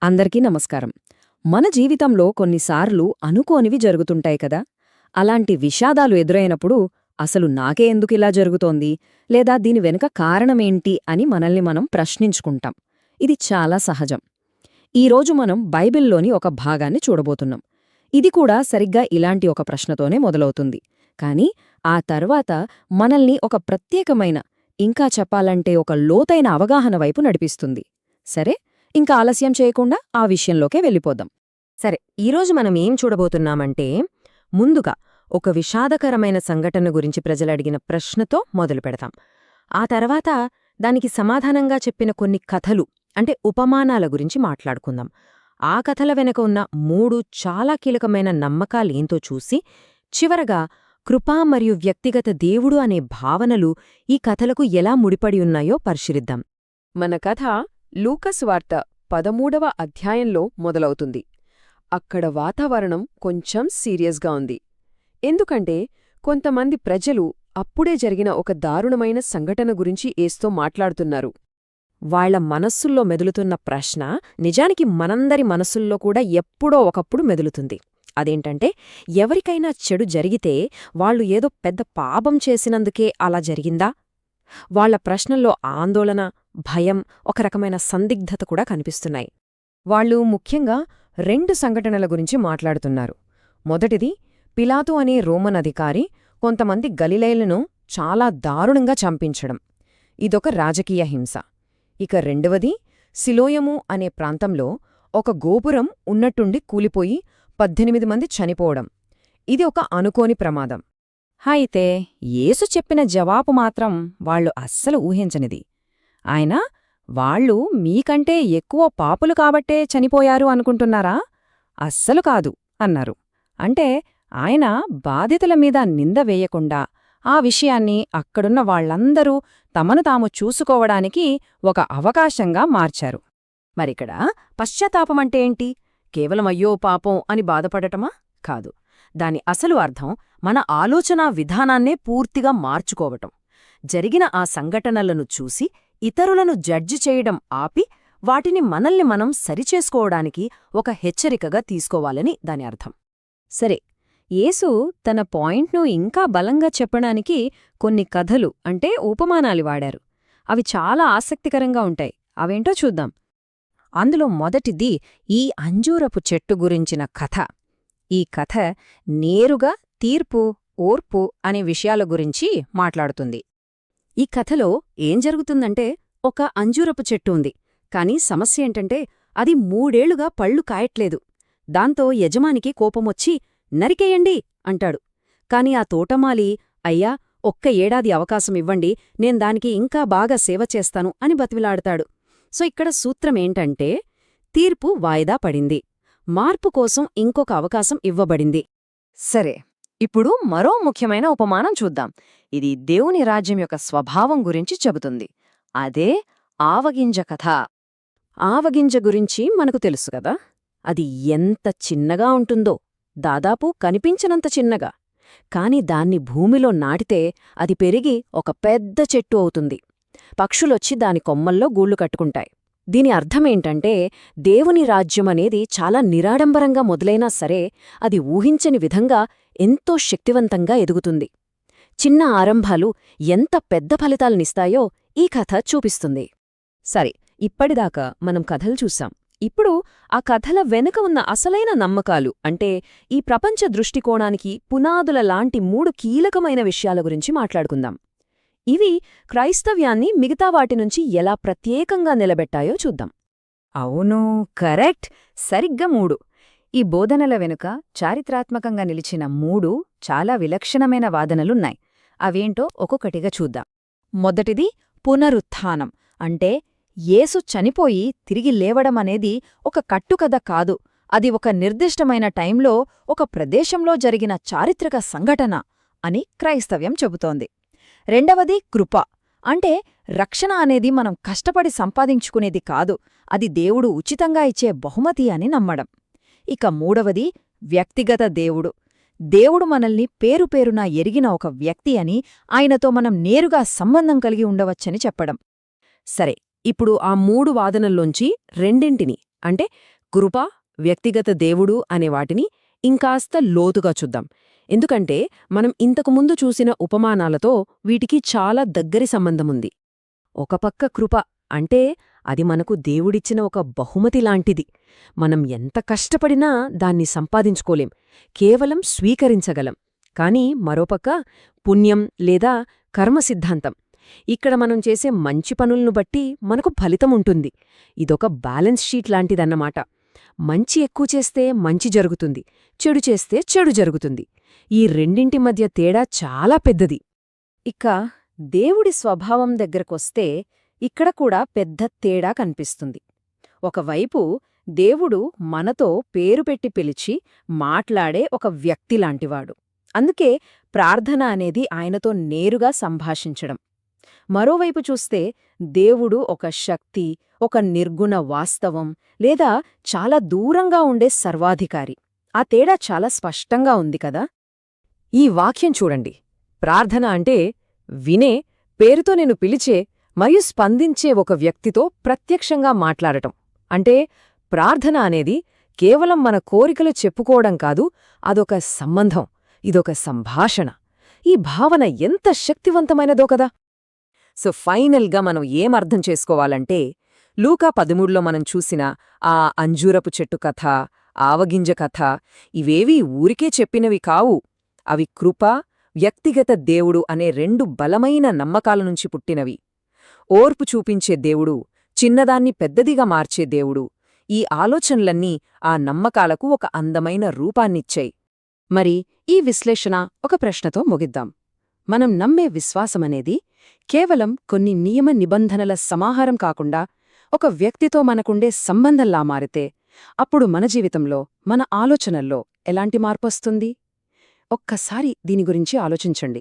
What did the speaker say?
అందరికీ నమస్కారం. మన జీవితంలో కొన్నిసార్లు అనుకోనివి జరుగుతుంటాయి కదా. అలాంటి విషాదాలు ఎదురైనప్పుడు అసలు నాకే ఎందుకిలా జరుగుతోంది, లేదా దీని వెనుక కారణమేంటి అని మనల్ని మనం ప్రశ్నించుకుంటాం. ఇది చాలా సహజం. ఈరోజు మనం బైబిల్లోని ఒక భాగాన్ని చూడబోతున్నాం. ఇది కూడా సరిగ్గా ఇలాంటి ఒక ప్రశ్నతోనే మొదలవుతుంది. కాని ఆ తర్వాత మనల్ని ఒక ప్రత్యేకమైన, ఇంకా చెప్పాలంటే ఒక లోతైన అవగాహన వైపు నడిపిస్తుంది. సరే, ఇంకా ఆలస్యం చేయకుండా ఆ విషయంలోకే వెళ్ళిపోదాం. సరే, ఈరోజు మనం ఏం చూడబోతున్నామంటే, ముందుగా ఒక విషాదకరమైన సంఘటన గురించి ప్రజలడిగిన ప్రశ్నతో మొదలు పెడతాం. ఆ తర్వాత దానికి సమాధానంగా చెప్పిన కొన్ని కథలు, అంటే ఉపమానాల గురించి మాట్లాడుకుందాం. ఆ కథల వెనక ఉన్న 3 చాలా కీలకమైన నమ్మకాలేంతో చూసి, చివరగా కృపా మరియు వ్యక్తిగత దేవుడు అనే భావనలు ఈ కథలకు ఎలా ముడిపడి ఉన్నాయో పరిశీలిద్దాం. మన కథ లూకాసు వార్త 13వ అధ్యాయంలో మొదలవుతుంది. అక్కడ వాతావరణం కొంచెం సీరియస్గా ఉంది. ఎందుకంటే కొంతమంది ప్రజలు అప్పుడే జరిగిన ఒక దారుణమైన సంఘటన గురించి ఏస్తో మాట్లాడుతున్నారు. వాళ్ల మనస్సుల్లో మెదులుతున్న ప్రశ్న నిజానికి మనందరి మనస్సుల్లో కూడా ఎప్పుడో ఒకప్పుడు మెదులుతుంది. అదేంటంటే, ఎవరికైనా చెడు జరిగితే వాళ్లు ఏదో పెద్ద పాపం చేసినందుకే అలా జరిగిందా? వాళ్ల ప్రశ్నల్లో ఆందోళన, భయం, ఒక రకమైన సందిగ్ధత కూడా కనిపిస్తున్నాయి. వాళ్ళు ముఖ్యంగా 2 సంఘటనల గురించి మాట్లాడుతున్నారు. మొదటిది, పిలాతు అనే రోమన్ అధికారి కొంతమంది గలిలయులను చాలా దారుణంగా చంపించడం. ఇదొక రాజకీయ హింస. ఇక రెండవది, సిలోయము అనే ప్రాంతంలో ఒక గోపురం ఉన్నట్టుండి కూలిపోయి 18 మంది చనిపోవడం. ఇది ఒక అనుకోని ప్రమాదం. అయితే యేసు చెప్పిన జవాబు మాత్రం వాళ్లు అస్సలు ఊహించనిది. ఆయన, వాళ్ళు మీకంటే ఎక్కువ పాపులు కాబట్టే చనిపోయారు అనుకుంటున్నారా? అస్సలు కాదు అన్నారు. అంటే ఆయన బాధితుల మీద నింద వేయకుండా ఆ విషయాన్ని అక్కడున్న వాళ్లందరూ తమను తాము చూసుకోవడానికి ఒక అవకాశంగా మార్చారు. మరిక్కడ పశ్చాత్తాపమంటే ఏంటి? కేవలం అయ్యో పాపం అని బాధపడటమా? కాదు. దాని అసలు అర్థం మన ఆలోచనా విధానాన్నే పూర్తిగా మార్చుకోవటం. జరిగిన ఆ సంఘటనలను చూసి ఇతరులను జడ్జి చేయడం ఆపి, వాటిని మనల్ని మనం సరిచేసుకోవడానికి ఒక హెచ్చరికగా తీసుకోవాలని దాని అర్థం. సరే, యేసు తన పాయింట్ను ఇంకా బలంగా చెప్పడానికి కొన్ని కథలు, అంటే ఉపమానాలు వాడారు. అవి చాలా ఆసక్తికరంగా ఉంటాయి. అవేంటో చూద్దాం. అందులో మొదటిది ఈ అంజూరపు చెట్టు గురించిన కథ. ఈ కథ నేరుగా తీర్పు, ఓర్పు అనే విషయాల గురించి మాట్లాడుతుంది. ఈ కథలో ఏం జరుగుతుందంటే, ఒక అంజూరపు చెట్టు ఉంది. కాని సమస్య ఏంటంటే, అది 3 ఏళ్లుగా పళ్ళు కాయట్లేదు. దాంతో యజమానికి కోపమొచ్చి నరికేయండి అంటాడు. కాని ఆ తోటమాలి, అయ్యా, ఒక్క ఏడాది అవకాశమివ్వండి, నేను దానికి ఇంకా బాగా సేవ చేస్తాను అని బతిమిలాడతాడు. సో ఇక్కడ సూత్రమేంటంటే, తీర్పు వాయిదా పడింది, మార్పు కోసం ఇంకొక అవకాశం ఇవ్వబడింది. సరే, ఇప్పుడు మరో ముఖ్యమైన ఉపమానం చూద్దాం. ఇది దేవుని రాజ్యం యొక్క స్వభావం గురించి చెబుతుంది. అదే ఆవగింజ కథ. ఆవగింజ గురించి మనకు తెలుసు కదా. అది ఎంత చిన్నగా ఉంటుందో, దాదాపు కనిపించనంత చిన్నగా. కాని దాన్ని భూమిలో నాటితే అది పెరిగి ఒక పెద్ద చెట్టు అవుతుంది. పక్షులొచ్చి దాని కొమ్మల్లో గూళ్లు కట్టుకుంటాయి. దీని అర్థమేంటంటే, దేవుని రాజ్యమనేది చాలా నిరాడంబరంగా మొదలైనా సరే, అది ఊహించని విధంగా ఎంతో శక్తివంతంగా ఎదుగుతుంది. చిన్న ఆరంభాలు ఎంత పెద్ద ఫలితాలనిస్తాయో ఈ కథ చూపిస్తుంది. సరే, ఇప్పటిదాకా మనం కథలు చూశాం. ఇప్పుడు ఆ కథల వెనుక ఉన్న అసలైన నమ్మకాలు, అంటే ఈ ప్రపంచ దృష్టికోణానికి పునాదుల లాంటి 3 కీలకమైన విషయాల గురించి మాట్లాడుకుందాం. ఇవి క్రైస్తవ్యాన్ని మిగతా వాటినుంచి ఎలా ప్రత్యేకంగా నిలబెట్టాయో చూద్దాం. అవును, కరెక్ట్. సరిగ్గా 3. ఈ బోధనల వెనుక చారిత్రాత్మకంగా నిలిచిన 3 చాలా విలక్షణమైన వాదనలున్నాయి. అవేంటో ఒక్కొక్కటిగా చూద్దాం. మొదటిది పునరుత్థానం. అంటే యేసు చనిపోయి తిరిగి లేవడమనేది ఒక కట్టుకథ కాదు, అది ఒక నిర్దిష్టమైన టైంలో ఒక ప్రదేశంలో జరిగిన చారిత్రక సంఘటన అని క్రైస్తవ్యం చెబుతోంది. రెండవది కృప. అంటే రక్షణ అనేది మనం కష్టపడి సంపాదించుకునేది కాదు, అది దేవుడు ఉచితంగా ఇచ్చే బహుమతి అని నమ్మడం. ఇక మూడవది వ్యక్తిగత దేవుడు. దేవుడు మనల్ని పేరుపేరునా ఎరిగిన ఒక వ్యక్తి అని, ఆయనతో మనం నేరుగా సంబంధం కలిగి ఉండవచ్చని చెప్పడం. సరే, ఇప్పుడు ఆ 3 వాదనల్లోంచి రెండింటిని, అంటే కృప, వ్యక్తిగత దేవుడు అనే వాటిని ఇంకాస్త లోతుగా చూద్దాం. ఎందుకంటే మనం ఇంతకుముందు చూసిన ఉపమానాలతో వీటికి చాలా దగ్గరి సంబంధముంది. ఒక పక్క కృప అంటే అది మనకు దేవుడిచ్చిన ఒక బహుమతి లాంటిది. మనం ఎంత కష్టపడినా దాన్ని సంపాదించుకోలేం, కేవలం స్వీకరించగలం. కాని మరోపక్క పుణ్యం లేదా కర్మ సిద్ధాంతం. ఇక్కడ మనం చేసే మంచి పనులను బట్టి మనకు ఫలితముంటుంది. ఇదొక బ్యాలెన్స్ షీట్ లాంటిదన్నమాట. మంచి ఎక్కువ చేస్తే మంచి జరుగుతుంది, చెడు చేస్తే చెడు జరుగుతుంది. ఈ రెండింటి మధ్య తేడా చాలా పెద్దది. ఇక దేవుడి స్వభావం దగ్గరకొస్తే ఇక్కడ కూడా పెద్ద తేడా కనిపిస్తుంది. ఒకవైపు దేవుడు మనతో పేరు పెట్టి పిలిచి మాట్లాడే ఒక వ్యక్తిలాంటివాడు. అందుకే ప్రార్థన అనేది ఆయనతో నేరుగా సంభాషించడం. మరోవైపు చూస్తే దేవుడు ఒక శక్తి, ఒక నిర్గుణ వాస్తవం, లేదా చాలా దూరంగా ఉండే సర్వాధికారి. ఆ తేడా చాలా స్పష్టంగా ఉంది కదా. ఈ వాక్యం చూడండి. ప్రార్థన అంటే వినే, పేరుతో నేను పిలిచే మరియు స్పందించే ఒక వ్యక్తితో ప్రత్యక్షంగా మాట్లాడటం. అంటే ప్రార్థన అనేది కేవలం మన కోరికలు చెప్పుకోవడం కాదు, అదొక సంబంధం, ఇదొక సంభాషణ. ఈ భావన ఎంత శక్తివంతమైనదో కదా. సో ఫైనల్గా మనం ఏమర్థం చేసుకోవాలంటే, లూకా 13లో మనం చూసిన ఆ అంజూరపు చెట్టు కథ, ఆవగింజ కథ ఇవేవీ ఊరికే చెప్పినవి కావు. అవి కృప, వ్యక్తిగత దేవుడు అనే రెండు బలమైన నమ్మకాల నుంచి పుట్టినవి. ఓర్పు చూపించే దేవుడు, చిన్నదాన్ని పెద్దదిగా మార్చే దేవుడు, ఈ ఆలోచనలన్నీ ఆ నమ్మకాలకు ఒక అందమైన రూపాన్నిచ్చాయి. మరి ఈ విశ్లేషణ ఒక ప్రశ్నతో ముగిద్దాం. మనం నమ్మే విశ్వాసమనేది కేవలం కొన్ని నియమ నిబంధనల సమాహారం కాకుండా ఒక వ్యక్తితో మనకుండే సంబంధంలా మారితే అప్పుడు మన జీవితంలో, మన ఆలోచనల్లో ఎలాంటి మార్పొస్తుంది? ఒక్కసారి దీని గురించి ఆలోచించండి.